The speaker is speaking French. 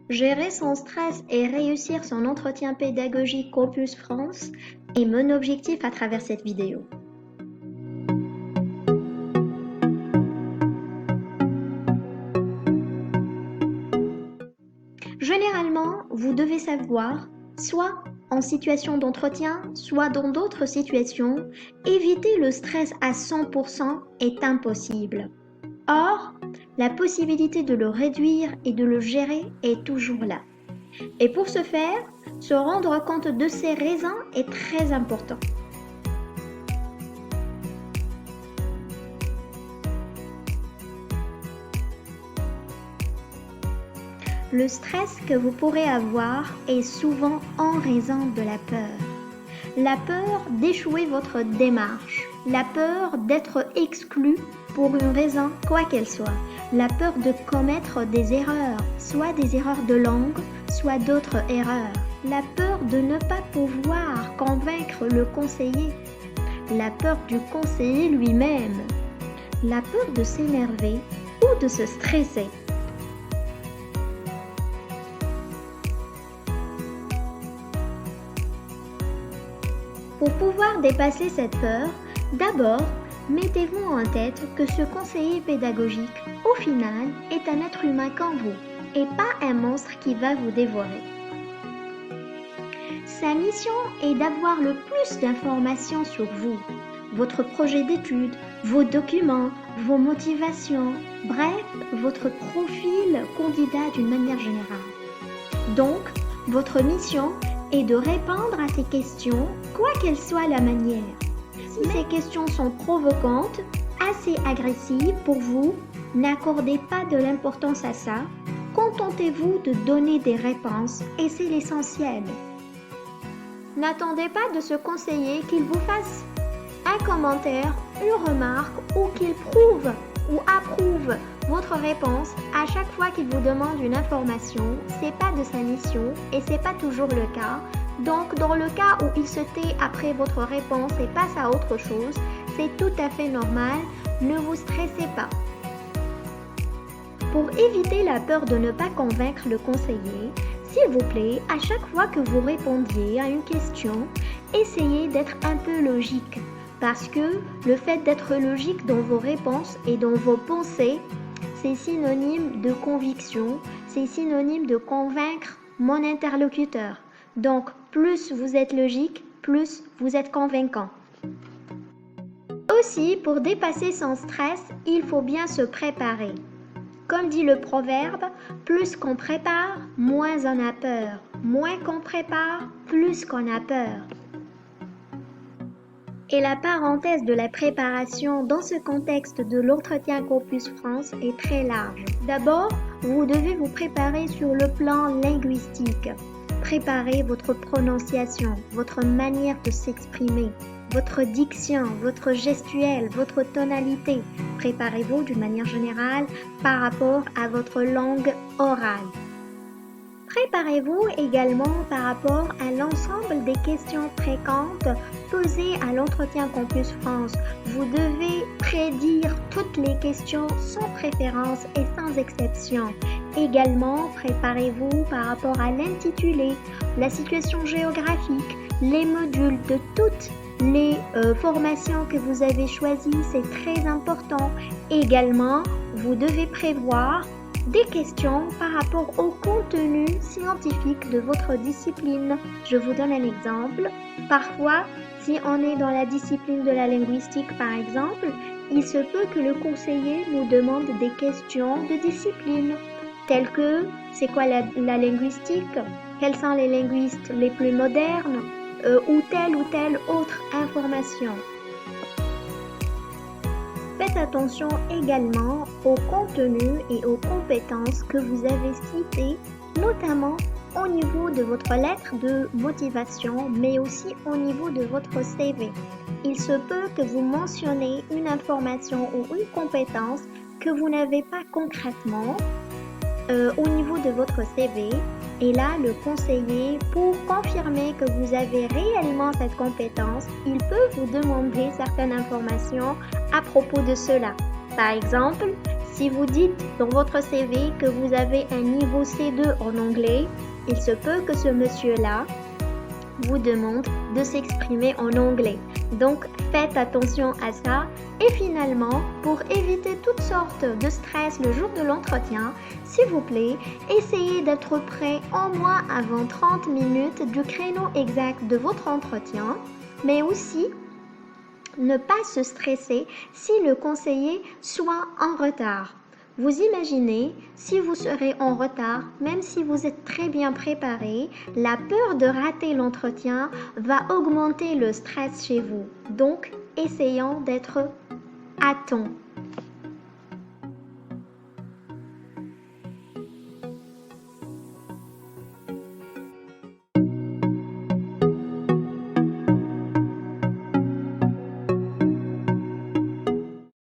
Gérer son stress et réussir son entretien pédagogique Campus France est mon objectif à travers cette vidéo. Généralement, vous devez savoir, soit en situation d'entretien, soit dans d'autres situations, éviter le stress à 100% est impossible. Or, la possibilité de le réduire et de le gérer est toujours là. Et pour ce faire, se rendre compte de ces raisons est très important. Le stress que vous pourrez avoir est souvent en raison de la peur. La peur d'échouer votre démarche, la peur d'être exclu pour une raison quoi qu'elle soit, la peur de commettre des erreurs, soit des erreurs de langue, soit d'autres erreurs, la peur de ne pas pouvoir convaincre le conseiller, la peur du conseiller lui-même, la peur de s'énerver ou de se stresser. Pour pouvoir dépasser cette peur, d'abord, mettez-vous en tête que ce conseiller pédagogique, au final, est un être humain comme vous et pas un monstre qui va vous dévorer. Sa mission est d'avoir le plus d'informations sur vous, votre projet d'études, vos documents, vos motivations, bref, votre profil candidat d'une manière générale. Donc, votre mission est de répondre à ces questions, quoi qu'elle soit la manière. Si ces questions sont provocantes, assez agressives pour vous, n'accordez pas de l'importance à ça. Contentez-vous de donner des réponses et c'est l'essentiel. N'attendez pas de ce conseiller qu'il vous fasse un commentaire, une remarque ou qu'il prouve ou approuve votre réponse à chaque fois qu'il vous demande une information. C'est pas de sa mission et c'est pas toujours le cas. Donc, dans le cas où il se tait après votre réponse et passe à autre chose, c'est tout à fait normal, ne vous stressez pas. Pour éviter la peur de ne pas convaincre le conseiller, s'il vous plaît, à chaque fois que vous répondiez à une question, essayez d'être un peu logique. Parce que le fait d'être logique dans vos réponses et dans vos pensées, c'est synonyme de conviction, c'est synonyme de convaincre mon interlocuteur. Donc, plus vous êtes logique, plus vous êtes convaincant. Aussi, pour dépasser son stress, il faut bien se préparer. Comme dit le proverbe, plus qu'on prépare, moins on a peur. Moins qu'on prépare, plus qu'on a peur. Et la parenthèse de la préparation dans ce contexte de l'entretien Campus France est très large. D'abord, vous devez vous préparer sur le plan linguistique. Préparez votre prononciation, votre manière de s'exprimer, votre diction, votre gestuelle, votre tonalité. Préparez-vous d'une manière générale par rapport à votre langue orale. Préparez-vous également par rapport à l'ensemble des questions fréquentes posées à l'entretien Campus France. Vous devez prédire toutes les questions sans préférence et sans exception. Également, préparez-vous par rapport à l'intitulé, la situation géographique, les modules de toutes les formations que vous avez choisies, c'est très important. Également, vous devez prévoir des questions par rapport au contenu scientifique de votre discipline. Je vous donne un exemple. Parfois, si on est dans la discipline de la linguistique par exemple, il se peut que le conseiller nous demande des questions de discipline, telles que c'est quoi la linguistique, quels sont les linguistes les plus modernes, ou telle autre information. Faites attention également au contenu et aux compétences que vous avez citées, notamment au niveau de votre lettre de motivation, mais aussi au niveau de votre CV. Il se peut que vous mentionnez une information ou une compétence que vous n'avez pas concrètement au niveau de votre CV. Et là, le conseiller, pour confirmer que vous avez réellement cette compétence, il peut vous demander certaines informations à propos de cela. Par exemple, Si vous dites dans votre CV que vous avez un niveau C2 en anglais, il se peut que ce monsieur-là vous demande de s'exprimer en anglais. Donc, faites attention à ça. Et finalement, pour éviter toutes sortes de stress le jour de l'entretien, s'il vous plaît, essayez d'être prêt au moins avant 30 minutes du créneau exact de votre entretien, mais aussi ne pas se stresser si le conseiller soit en retard. Vous imaginez, si vous serez en retard, même si vous êtes très bien préparé, la peur de rater l'entretien va augmenter le stress chez vous. Donc, essayons d'être à temps.